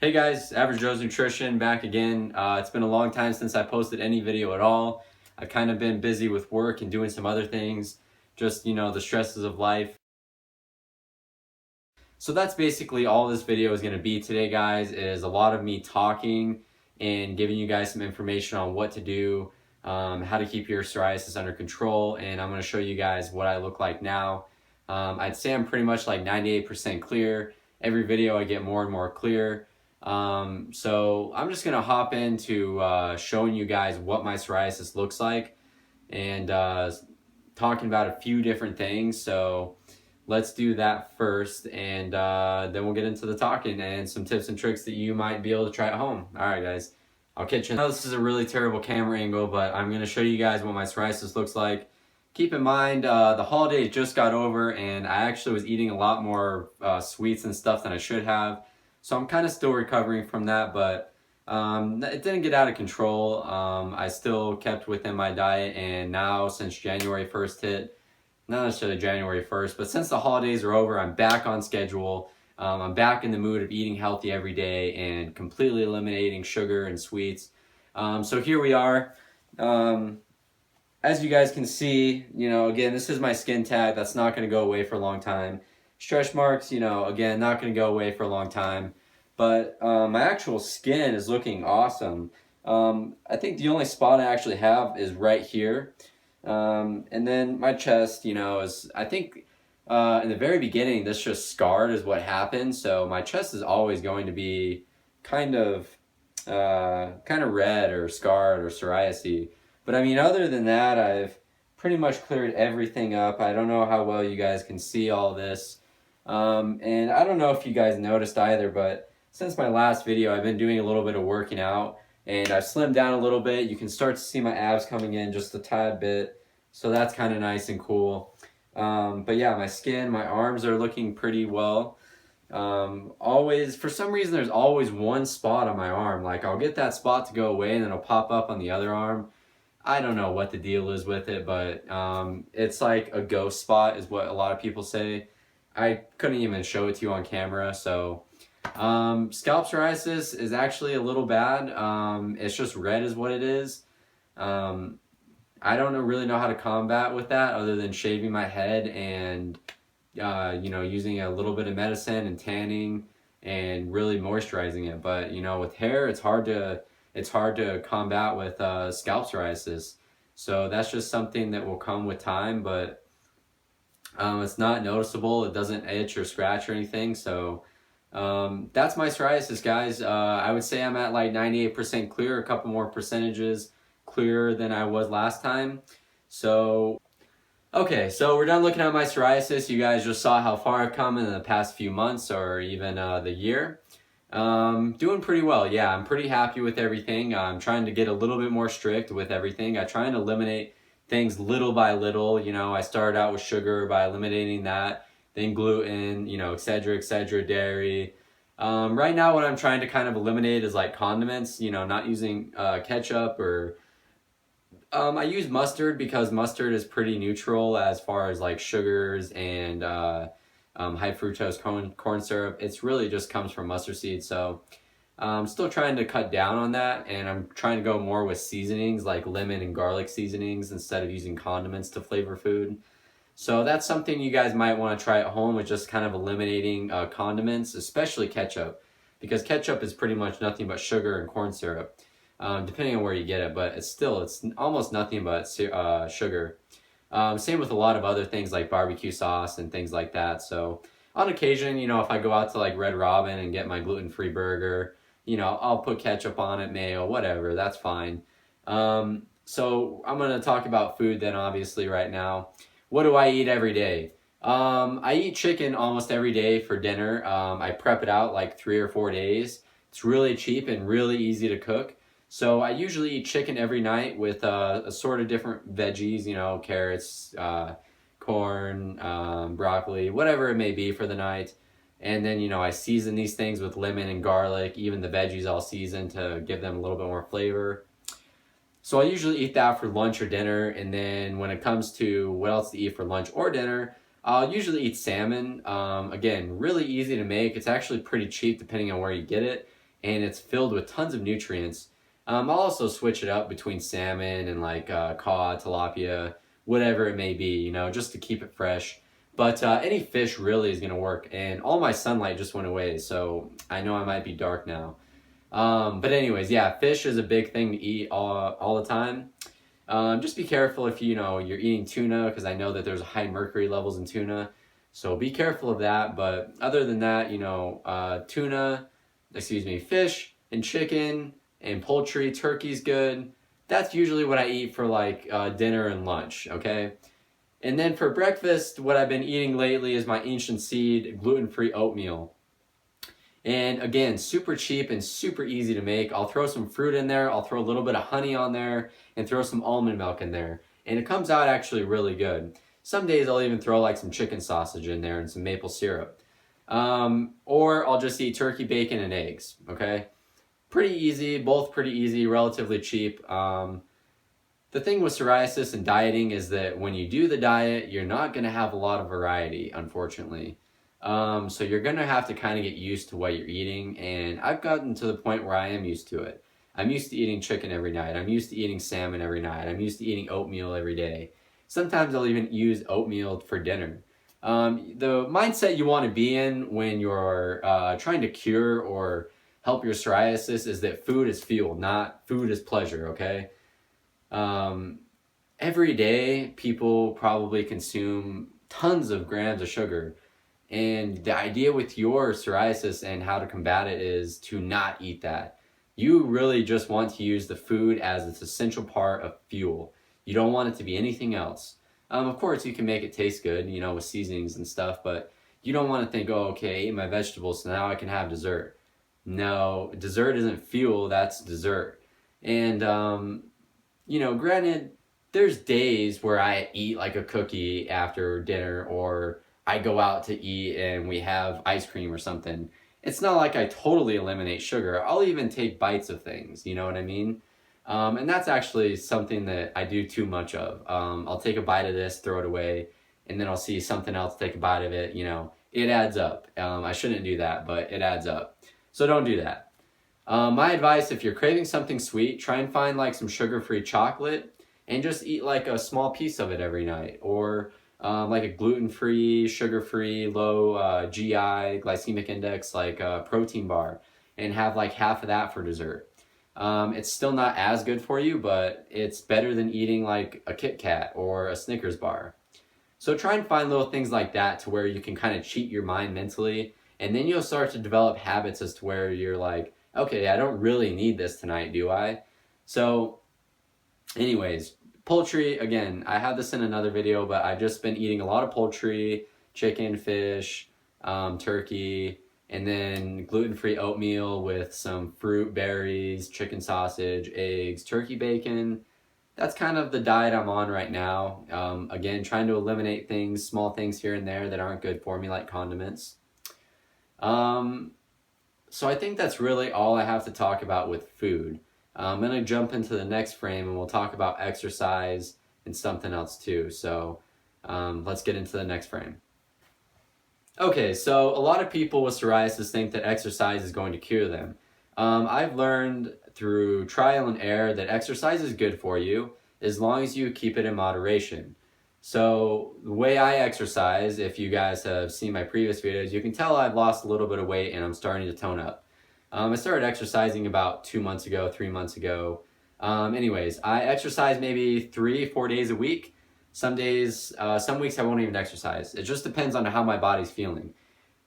Hey guys, Average Joe's Nutrition back again. It's been a long time since I posted any video at all. I've kind of been busy with work and doing some other things, just, the stresses of life. So that's basically all this video is going to be today, guys, is a lot of me talking and giving you guys some information on what to do, how to keep your psoriasis under control, and I'm going to show you guys what I look like now. I'd say I'm pretty much like 98% clear. Every video I get more and more clear. So I'm just gonna hop into showing you guys what my psoriasis looks like and talking about a few different things. So let's do that first, and then we'll get into the talking and some tips and tricks that you might be able to try at home. All right, guys, I'll catch you. I know this is a really terrible camera angle, but I'm gonna show you guys what my psoriasis looks like. Keep in mind, the holidays just got over, and I actually was eating a lot more sweets and stuff than I should have. So I'm kind of still recovering from that, but it didn't get out of control. I still kept within my diet, and now since January 1st hit, not necessarily January 1st, but since the holidays are over, I'm back on schedule. I'm back in the mood of eating healthy every day and completely eliminating sugar and sweets. So here we are. As you guys can see, again, this is my skin tag. That's not going to go away for a long time. Stretch marks, again, not going to go away for a long time. But my actual skin is looking awesome. I think the only spot I actually have is right here. And then my chest, is, I think in the very beginning, this just scarred is what happened. So my chest is always going to be kind of red or scarred or psoriasis. But I mean, other than that, I've pretty much cleared everything up. I don't know how well you guys can see all this. And I don't know if you guys noticed either, but since my last video, I've been doing a little bit of working out, and I've slimmed down a little bit. You can start to see my abs coming in just a tad bit, so that's kind of nice and cool. But yeah, my skin, my arms are looking pretty well. Always, for some reason, there's always one spot on my arm. Like, I'll get that spot to go away, and then it'll pop up on the other arm. I don't know what the deal is with it, but it's like a ghost spot is what a lot of people say. I couldn't even show it to you on camera. So scalp psoriasis is actually a little bad. It's just red is what it is. I don't really know how to combat with that other than shaving my head and using a little bit of medicine and tanning and really moisturizing it. But with hair, it's hard to combat with scalp psoriasis. So that's just something that will come with time, but it's not noticeable. It doesn't itch or scratch or anything. So that's my psoriasis, guys. I would say I'm at like 98% clear, a couple more percentages clearer than I was last time. So, okay, so we're done looking at my psoriasis. You guys just saw how far I've come in the past few months or even the year. Doing pretty well. Yeah, I'm pretty happy with everything. I'm trying to get a little bit more strict with everything. I try and eliminate things little by little. I started out with sugar by eliminating that, then gluten, et cetera, dairy. Right now what I'm trying to kind of eliminate is like condiments, not using ketchup or I use mustard because mustard is pretty neutral as far as like sugars and high fructose corn syrup. It's really just comes from mustard seed. So I'm still trying to cut down on that, and I'm trying to go more with seasonings like lemon and garlic seasonings instead of using condiments to flavor food. So that's something you guys might want to try at home, with just kind of eliminating condiments, especially ketchup, because ketchup is pretty much nothing but sugar and corn syrup, depending on where you get it, but it's almost nothing but sugar. Same with a lot of other things like barbecue sauce and things like that. So on occasion, if I go out to like Red Robin and get my gluten-free burger, I'll put ketchup on it, mayo, whatever, that's fine. So I'm going to talk about food then, obviously, right now. What do I eat every day? I eat chicken almost every day for dinner. I prep it out like 3 or 4 days. It's really cheap and really easy to cook. So I usually eat chicken every night with a sort of different veggies, carrots, corn, broccoli, whatever it may be for the night. And then, I season these things with lemon and garlic. Even the veggies I'll season to give them a little bit more flavor. So I usually eat that for lunch or dinner. And then when it comes to what else to eat for lunch or dinner, I'll usually eat salmon. Again, really easy to make. It's actually pretty cheap depending on where you get it. and it's filled with tons of nutrients. I'll also switch it up between salmon and like cod, tilapia, whatever it may be, you know, just to keep it fresh. But any fish really is going to work. And all my sunlight just went away, so I know I might be dark now. But anyways, yeah, fish is a big thing to eat all the time. Just be careful if you know you're eating tuna, because I know that there's high mercury levels in tuna. So be careful of that. But other than that, you know, fish and chicken and poultry, turkey's good. That's usually what I eat for like dinner and lunch, okay? And then for breakfast, what I've been eating lately is my ancient seed gluten-free oatmeal. And again, super cheap and super easy to make. I'll throw some fruit in there, I'll throw a little bit of honey on there, and throw some almond milk in there. And it comes out actually really good. Some days I'll even throw like some chicken sausage in there and some maple syrup. Or I'll just eat turkey, bacon, and eggs, okay? Pretty easy, both pretty easy, relatively cheap. The thing with psoriasis and dieting is that when you do the diet, you're not going to have a lot of variety, unfortunately. So you're going to have to kind of get used to what you're eating, and I've gotten to the point where I am used to it. I'm used to eating chicken every night. I'm used to eating salmon every night. I'm used to eating oatmeal every day. Sometimes I'll even use oatmeal for dinner. The mindset you want to be in when you're trying to cure or help your psoriasis is that food is fuel, not food is pleasure, okay? Every day, people probably consume tons of grams of sugar. And the idea with your psoriasis and how to combat it is to not eat that. You really just want to use the food as its essential part of fuel. You don't want it to be anything else. Of course, you can make it taste good, you know, with seasonings and stuff, but you don't want to think, oh, okay, I ate my vegetables, so now I can have dessert. No, dessert isn't fuel, that's dessert. And, you know, granted, there's days where I eat like a cookie after dinner, or I go out to eat and we have ice cream or something. It's not like I totally eliminate sugar. I'll even take bites of things, you know what I mean? And that's actually something that I do too much of. I'll take a bite of this, throw it away, and then I'll see something else, take a bite of it, you know. It adds up. I shouldn't do that, but it adds up. So don't do that. My advice, if you're craving something sweet, try and find like some sugar-free chocolate and just eat like a small piece of it every night. Or like a gluten-free, sugar-free, low GI, glycemic index, like a protein bar, and have like half of that for dessert. It's still not as good for you, but it's better than eating like a Kit Kat or a Snickers bar. So try and find little things like that to where you can kind of cheat your mind mentally, and then you'll start to develop habits as to where you're like, okay, I don't really need this tonight, do I? So anyways, poultry, again, I had this in another video, but I've just been eating a lot of poultry, chicken, fish, turkey, and then gluten-free oatmeal with some fruit, berries, chicken sausage, eggs, turkey bacon. That's kind of the diet I'm on right now. Again, trying to eliminate things, small things here and there that aren't good for me, like condiments. So I think that's really all I have to talk about with food. I'm going to jump into the next frame and we'll talk about exercise and something else too. So let's get into the next frame. Okay, so a lot of people with psoriasis think that exercise is going to cure them. I've learned through trial and error that exercise is good for you as long as you keep it in moderation. So the way I exercise, if you guys have seen my previous videos, you can tell I've lost a little bit of weight and I'm starting to tone up. I started exercising about 3 months ago. Anyways, I exercise maybe 3-4 days a week. Some days, some weeks I won't even exercise. It just depends on how my body's feeling.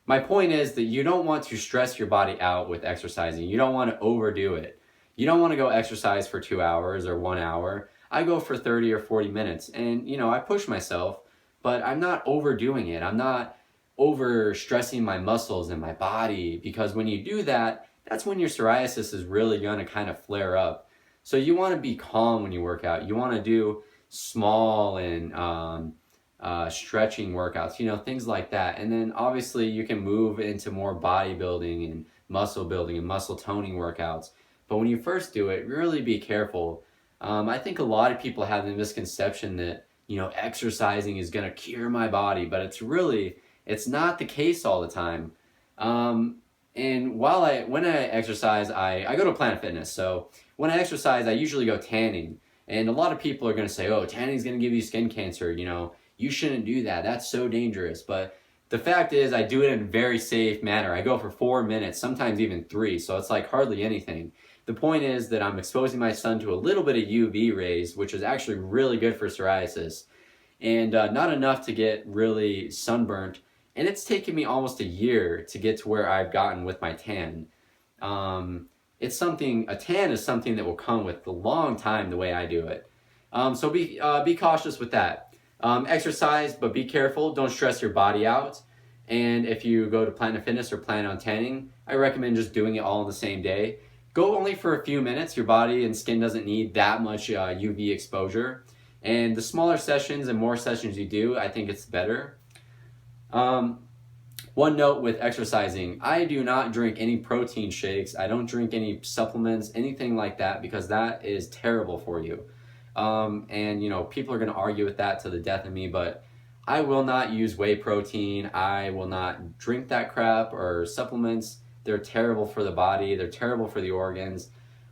My point is that you don't want to stress your body out with exercising. You don't want to overdo it. You don't want to go exercise for 2 hours or 1 hour. I go for 30 or 40 minutes and, you know, I push myself, but I'm not overdoing it. I'm not over stressing my muscles and my body, because when you do that, that's when your psoriasis is really going to kind of flare up. So you want to be calm when you work out. You want to do small and stretching workouts, you know, things like that. And then obviously you can move into more bodybuilding and muscle building and muscle toning workouts. But when you first do it, really be careful. I think a lot of people have the misconception that, you know, exercising is going to cure my body, but it's not the case all the time. And when I exercise, I go to Planet Fitness. So when I exercise, I usually go tanning. And a lot of people are going to say, oh, tanning's going to give you skin cancer. You know, you shouldn't do that. That's so dangerous. But the fact is, I do it in a very safe manner. I go for 4 minutes, sometimes even 3. So it's like hardly anything. The point is that I'm exposing my sun to a little bit of UV rays, which is actually really good for psoriasis. And not enough to get really sunburnt. And it's taken me almost a year to get to where I've gotten with my tan. A tan is something that will come with a long time the way I do it. So be cautious with that. Exercise, but be careful. Don't stress your body out. And if you go to Planet Fitness or plan on tanning, I recommend just doing it all in the same day. Go only for a few minutes. Your body and skin doesn't need that much UV exposure. And the smaller sessions and more sessions you do, I think it's better. One note with exercising, I do not drink any protein shakes. I don't drink any supplements, anything like that, because that is terrible for you. And you know, people are going to argue with that to the death of me, but I will not use whey protein. I will not drink that crap or supplements. They're terrible for the body. They're terrible for the organs.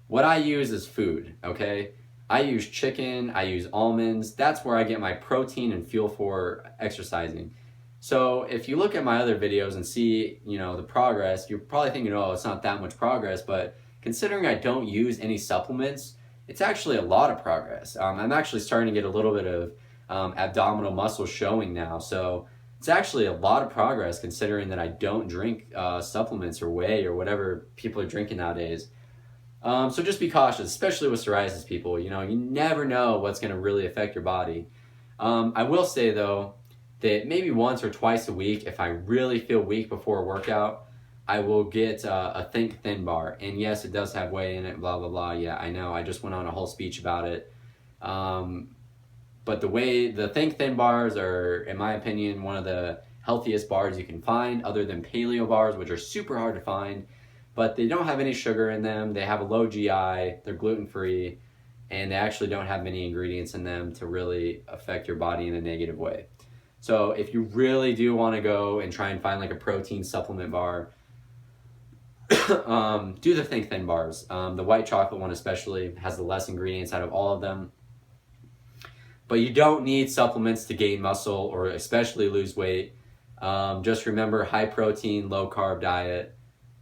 What I use is food, okay? I use chicken. I use almonds. That's where I get my protein and fuel for exercising. So if you look at my other videos and see, you know, the progress, you're probably thinking, oh, it's not that much progress. But considering I don't use any supplements, it's actually a lot of progress. I'm actually starting to get a little bit of abdominal muscle showing now. So it's actually a lot of progress considering that I don't drink supplements or whey or whatever people are drinking nowadays. So just be cautious, especially with psoriasis people. You know, you never know what's going to really affect your body. I will say, though, that maybe once or twice a week, if I really feel weak before a workout, I will get a Think Thin bar. And yes, it does have whey in it, blah, blah, blah. Yeah, I know. I just went on a whole speech about it. But the Think Thin bars are, in my opinion, one of the healthiest bars you can find, other than paleo bars, which are super hard to find. But they don't have any sugar in them. They have a low GI. They're gluten-free. And they actually don't have many ingredients in them to really affect your body in a negative way. So if you really do want to go and try and find like a protein supplement bar, do the Think Thin bars. The white chocolate one especially has the less ingredients out of all of them. But you don't need supplements to gain muscle or especially lose weight. Just remember, high protein, low carb diet,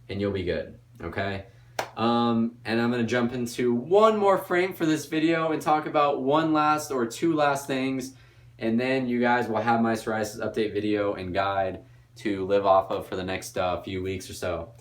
and you'll be good, okay? And I'm going to jump into one more frame for this video and talk about two last things. And then you guys will have my psoriasis update video and guide to live off of for the next few weeks or so.